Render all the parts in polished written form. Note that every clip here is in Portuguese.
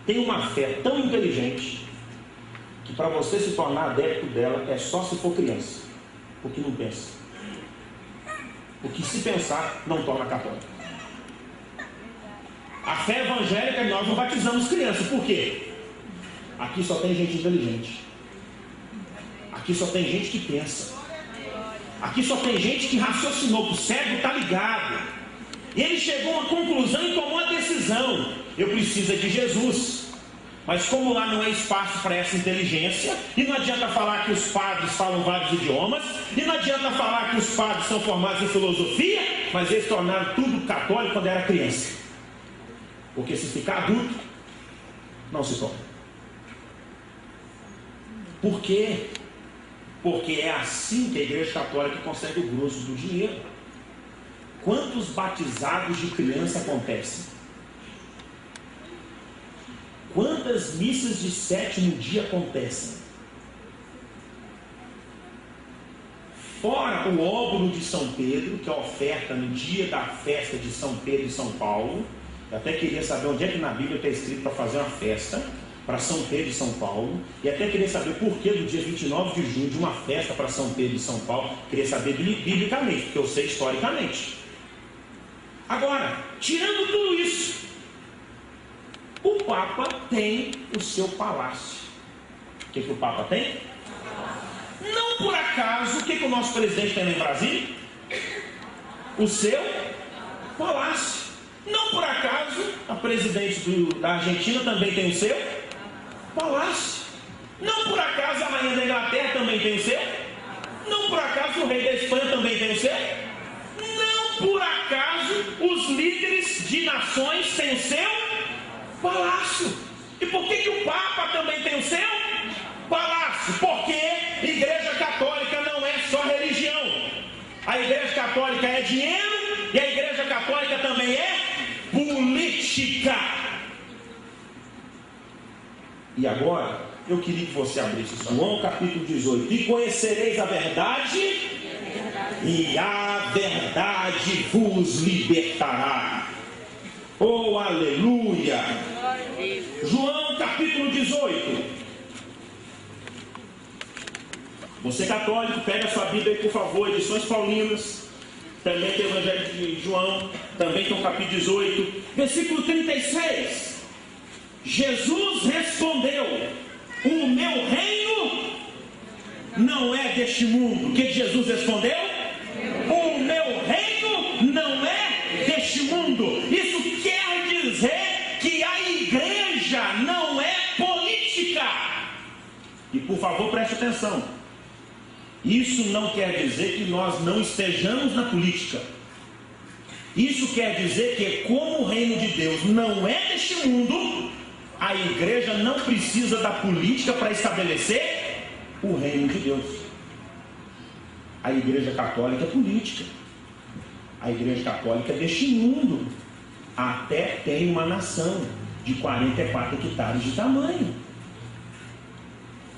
tem uma fé tão inteligente que para você se tornar adepto dela é só se for criança, porque não pensa. Porque se pensar, não torna católico. A fé evangélica, nós não batizamos crianças. Por quê? Aqui só tem gente inteligente. Aqui só tem gente que pensa. Aqui só tem gente que raciocinou, que o cérebro está ligado. E ele chegou a uma conclusão e tomou a decisão. Eu preciso de Jesus. Mas como lá não é espaço para essa inteligência, e não adianta falar que os padres falam vários idiomas, e não adianta falar que os padres são formados em filosofia, mas eles tornaram tudo católico quando era criança. Porque se ficar adulto, não se torna. Por quê? Porque é assim que a Igreja Católica consegue o grosso do dinheiro. Quantos batizados de criança acontecem? Quantas missas de sétimo dia acontecem? Fora o óbolo de São Pedro, que é a oferta no dia da festa de São Pedro e São Paulo. Eu até queria saber onde é que na Bíblia está escrito para fazer uma festa para São Pedro e São Paulo. E até queria saber o porquê do dia 29 de junho de uma festa para São Pedro e São Paulo. Queria saber biblicamente, porque eu sei historicamente. Agora, tirando tudo isso, o Papa tem o seu palácio. O que o Papa tem? Não por acaso, o que o nosso presidente tem lá em Brasília? O seu palácio. Não por acaso, a presidente da Argentina também tem o seu palácio. Não por acaso, a rainha da Inglaterra também tem o seu. Não por acaso, o rei da Espanha também tem o seu. Não por acaso, os líderes de nações têm o seu palácio. E por que o Papa também tem o seu palácio? Porque a Igreja Católica não é só religião. A Igreja Católica é dinheiro e a Igreja Católica também é política. E agora, eu queria que você abrisse João capítulo 18. E conhecereis a verdade, e a verdade vos libertará. Oh, aleluia! João capítulo 18. Você católico, pega a sua Bíblia aí, por favor, edições paulinas. Também tem o Evangelho de João, também tem o capítulo 18, versículo 36. Jesus respondeu: o meu reino não é deste mundo. O que Jesus respondeu? O meu reino não é deste mundo. Isso quer dizer que a igreja não é política. E por favor, preste atenção. Isso não quer dizer que nós não estejamos na política. Isso quer dizer que, como o reino de Deus não é deste mundo, a igreja não precisa da política para estabelecer o reino de Deus. A igreja católica é política. A igreja católica é deste mundo. Até tem uma nação de 44 hectares de tamanho.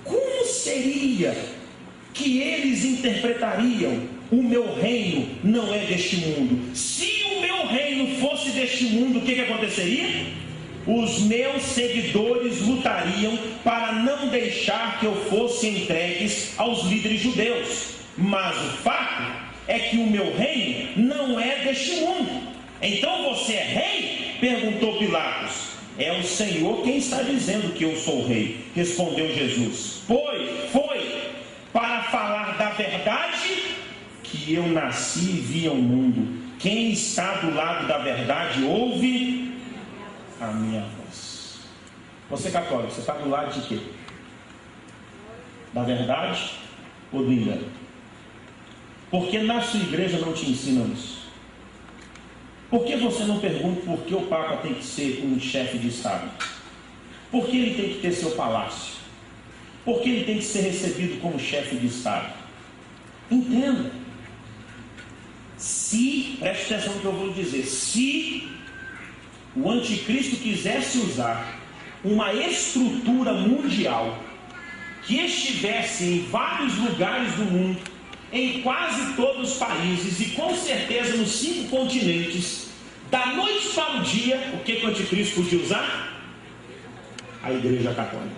Como seria que eles interpretariam o meu reino não é deste mundo? Se o meu reino fosse deste mundo, o que aconteceria? Os meus seguidores lutariam para não deixar que eu fosse entregues aos líderes judeus. Mas o fato é que o meu reino não é deste mundo. Então você é rei? Perguntou Pilatos. É o Senhor quem está dizendo que eu sou rei, respondeu Jesus. Foi para falar da verdade que eu nasci e vim ao mundo. Quem está do lado da verdade ouve a minha voz. Você católico, você está do lado de quê? Da verdade ou do engano? Porque na sua igreja não te ensinam isso. Por que você não pergunta por que o Papa tem que ser um chefe de Estado? Por que ele tem que ter seu palácio? Por que ele tem que ser recebido como chefe de Estado? Entenda. Preste atenção no que eu vou dizer, se o anticristo quisesse usar uma estrutura mundial que estivesse em vários lugares do mundo, em quase todos os países e com certeza nos 5 continentes, Da noite para o dia, o que o anticristo podia usar? A igreja católica.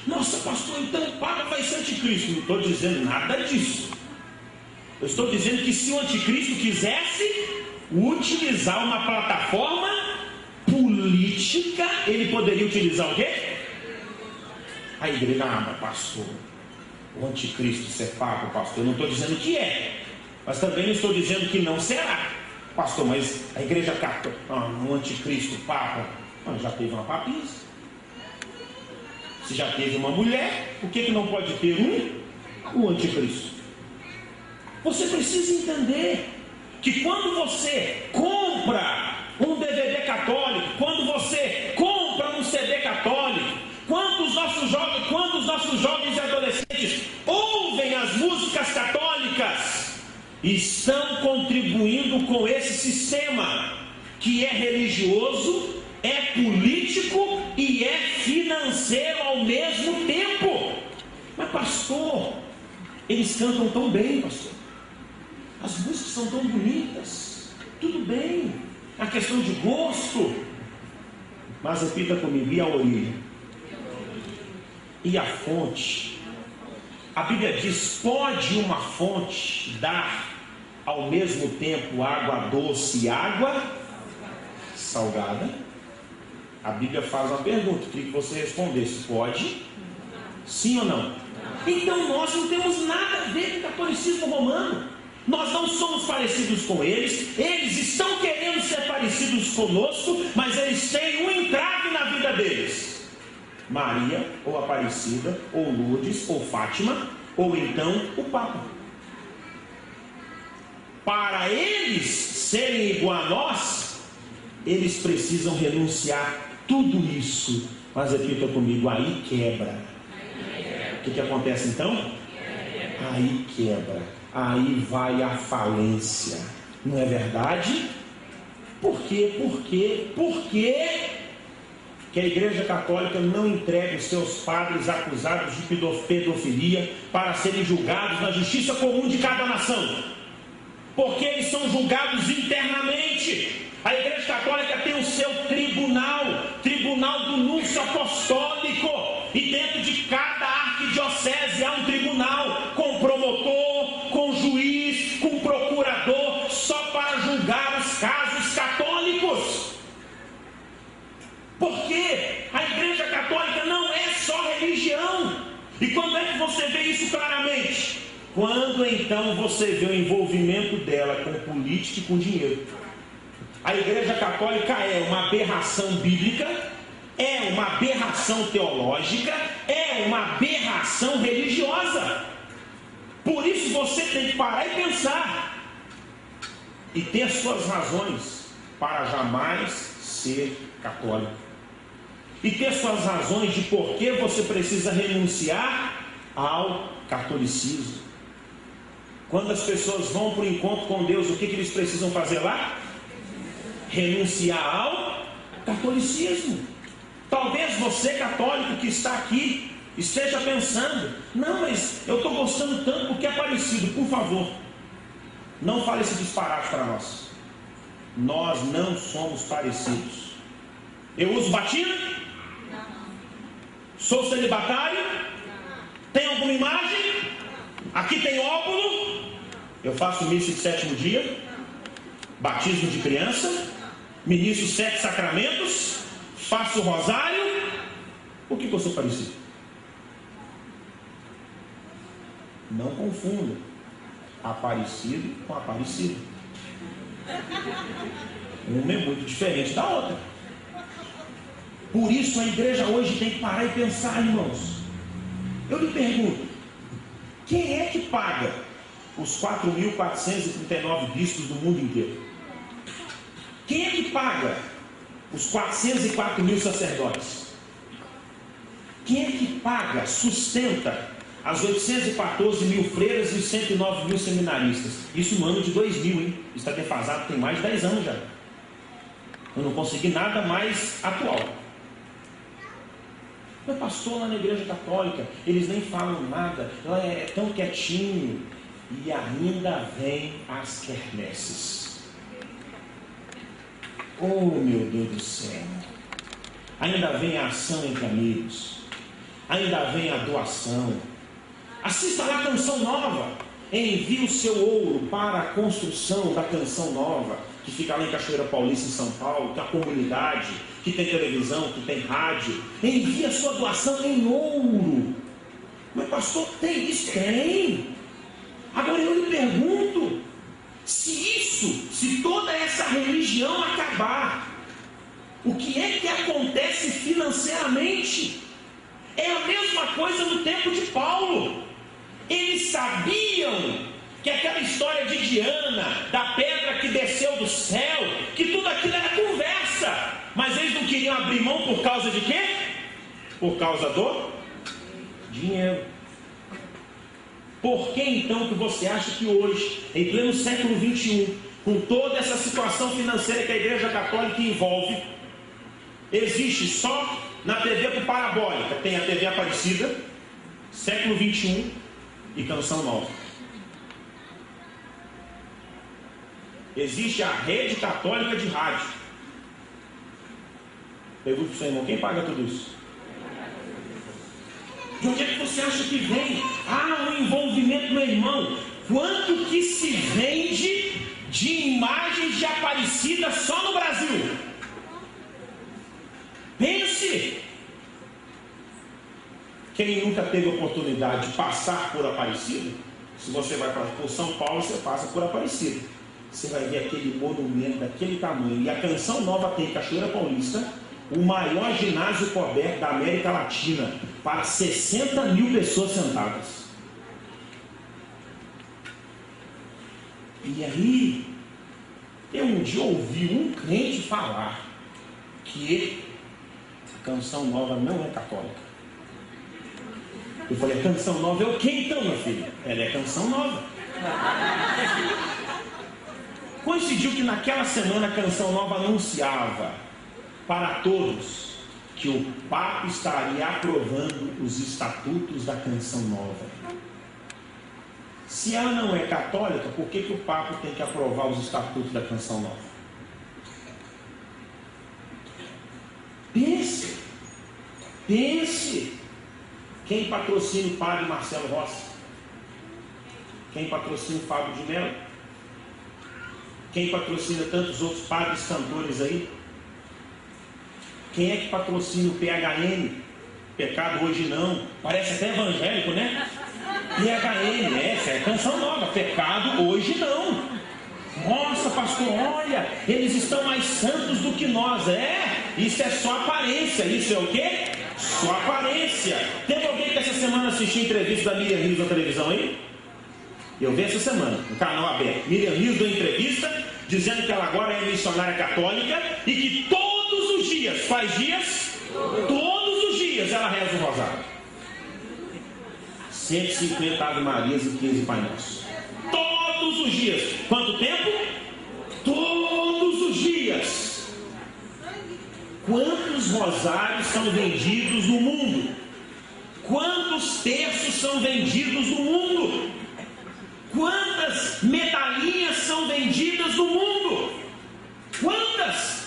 Nossa, pastor, então o Papa vai ser anticristo. Não estou dizendo nada disso. Eu estou dizendo que se o anticristo quisesse utilizar uma plataforma política, ele poderia utilizar o quê? A igreja. Ah, pastor, o anticristo ser Papa, pastor, eu não estou dizendo que é, mas também não estou dizendo que não será. Pastor, mas a igreja católica, o anticristo, Papa, já teve uma papisa. Se já teve uma mulher, por que não pode ter o anticristo? Você precisa entender que quando você compra um DVD católico, quando você compra um CD católico, quando os nossos jovens e adolescentes ouvem as músicas católicas, estão contribuindo com esse sistema que é religioso, é político e é financeiro ao mesmo tempo. Mas pastor, eles cantam tão bem, pastor, as músicas são tão bonitas, tudo bem, a questão de gosto, mas repita comigo, e a origem? E a fonte? A Bíblia diz: pode uma fonte dar ao mesmo tempo água doce e água salgada? A Bíblia faz uma pergunta, queria que você respondesse: pode? Sim ou não? Então nós não temos nada a ver com o catolicismo romano. Nós não somos parecidos com eles. Eles estão querendo ser parecidos conosco, mas eles têm um entrave na vida deles: Maria, ou Aparecida, ou Lourdes, ou Fátima, ou então o Papa. Para eles serem igual a nós, eles precisam renunciar tudo isso. Mas repita comigo: aí quebra. O que acontece então? Aí quebra. Aí vai a falência. Não é verdade? Por quê? Por quê que a Igreja Católica não entrega os seus padres acusados de pedofilia para serem julgados na justiça comum de cada nação? Porque eles são julgados internamente. A Igreja Católica tem o seu tribunal do núncio apostólico, e dentro de cada arquidiocese há um tribunal com promotor, com juiz, com procurador, só para julgar os casos católicos. Porque a Igreja Católica não é só religião. E quando é que você vê isso claramente? Quando então você vê o envolvimento dela com política e com dinheiro. A Igreja Católica é uma aberração bíblica, é uma aberração teológica, é uma aberração religiosa. Por isso você tem que parar e pensar, e ter as suas razões para jamais ser católico, e ter suas razões de por que você precisa renunciar ao catolicismo. Quando as pessoas vão para o encontro com Deus, o que eles precisam fazer lá? Renunciar ao catolicismo. Talvez você, católico que está aqui, esteja pensando: não, mas eu estou gostando tanto porque é parecido. Por favor, não fale esse disparate para nós. Nós não somos parecidos. Eu uso batina? Sou celibatário? Tem alguma imagem? Aqui tem óculo? Eu faço missa de sétimo dia, batismo de criança, ministro 7 sacramentos, faço rosário. O que eu sou parecido? Não confunda Aparecido com Aparecido. Uma é muito diferente da outra. Por isso a igreja hoje tem que parar e pensar, irmãos. Eu lhe pergunto: quem é que paga os 4.439 bispos do mundo inteiro? Quem é que paga os 404.000 sacerdotes? Quem é que paga, sustenta as 814.000 freiras e os 109.000 seminaristas? Isso no ano de 2000, hein? Isso está defasado, tem mais de 10 anos já. Eu não consegui nada mais atual. Meu pastor, lá na Igreja Católica, eles nem falam nada, ela é tão quietinho, e ainda vem as quermesses. Oh, meu Deus do céu! Ainda vem a ação entre amigos, ainda vem a doação. Assista lá a Canção Nova. Envie o seu ouro para a construção da Canção Nova, que fica lá em Cachoeira Paulista, em São Paulo, que é a comunidade, que tem televisão, que tem rádio. Envie a sua doação em ouro. Mas pastor, tem isso? Tem. Agora eu lhe pergunto, se toda essa religião acabar, o que é que acontece financeiramente? É a mesma coisa no tempo de Paulo. Eles sabiam que aquela história de Diana, da pedra que desceu do céu, que tudo aquilo era conversa, mas eles não queriam abrir mão por causa de quê? Por causa do dinheiro. Por que então que você acha que hoje, em pleno século 21, com toda essa situação financeira que a Igreja Católica envolve, existe só na TV por parabólica, tem a TV Aparecida, século 21 e Canção Nova. Existe a Rede Católica de Rádio. Pergunto para o seu irmão, quem paga tudo isso? De onde é que você acha que vem? O envolvimento, meu irmão. Quanto que se vende de imagens de Aparecida só no Brasil? Pense. Quem nunca teve a oportunidade de passar por Aparecida, se você vai por São Paulo, você passa por Aparecida. Você vai ver aquele monumento daquele tamanho. E a Canção Nova tem, Cachoeira Paulista, o maior ginásio coberto da América Latina, para 60 mil pessoas sentadas. E aí, eu um dia ouvi um crente falar que a Canção Nova não é católica. Eu falei, a Canção Nova é o que então, meu filho? Ela é Canção Nova. Coincidiu que naquela semana a Canção Nova anunciava para todos que o Papa estaria aprovando os estatutos da Canção Nova. Se ela não é católica, por que o Papa tem que aprovar os estatutos da Canção Nova? Pense. Quem patrocina o padre Marcelo Rossi? Quem patrocina o Fábio de Mello? Quem patrocina tantos outros padres cantores aí? Quem é que patrocina o PHN? Pecado Hoje Não. Parece até evangélico, né? PHN, essa é a Canção Nova. Pecado Hoje Não. Nossa, pastor, olha, eles estão mais santos do que nós. Isso é só aparência. Isso é o quê? Só aparência. Teve alguém que essa semana assistiu a entrevista da Miriam Rios na televisão aí? Eu vi essa semana, no canal aberto. Miriam Rios deu entrevista dizendo que ela agora é missionária católica e que todos os dias, faz dias, todos os dias ela reza o rosário. 150 Ave Marias e 15 Pai Nosso. Todos os dias. Quanto tempo? Todos os dias. Quantos rosários são vendidos no mundo? Quantos terços são vendidos no mundo? Quantas medalhinhas são vendidas no mundo? Quantas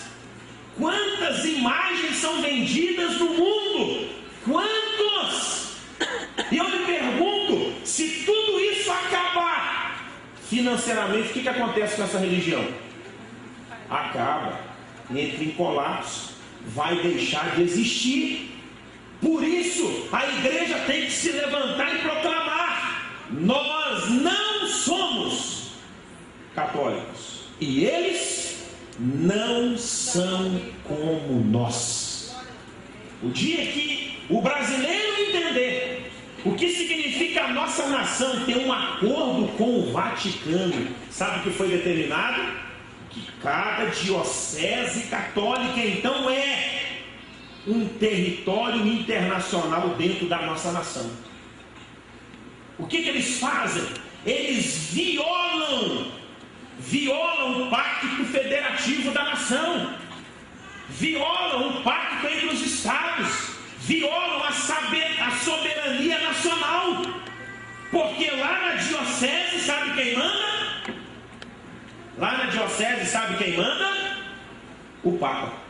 imagens são vendidas no mundo? Quantos? E eu me pergunto, se tudo isso acabar financeiramente, o que acontece com essa religião? Acaba, entra em colapso, vai deixar de existir. Por isso, a igreja tem que se levantar e proclamar: nós não somos católicos e eles não são como nós. O dia que o brasileiro entender o que significa a nossa nação ter um acordo com o Vaticano, sabe o que foi determinado? Que cada diocese católica então é um território internacional dentro da nossa nação. O que eles fazem? Eles violam o pacto federativo da nação, violam o pacto entre os estados, violam a soberania nacional, porque lá na diocese, sabe quem manda? Lá na diocese, sabe quem manda? o Papa.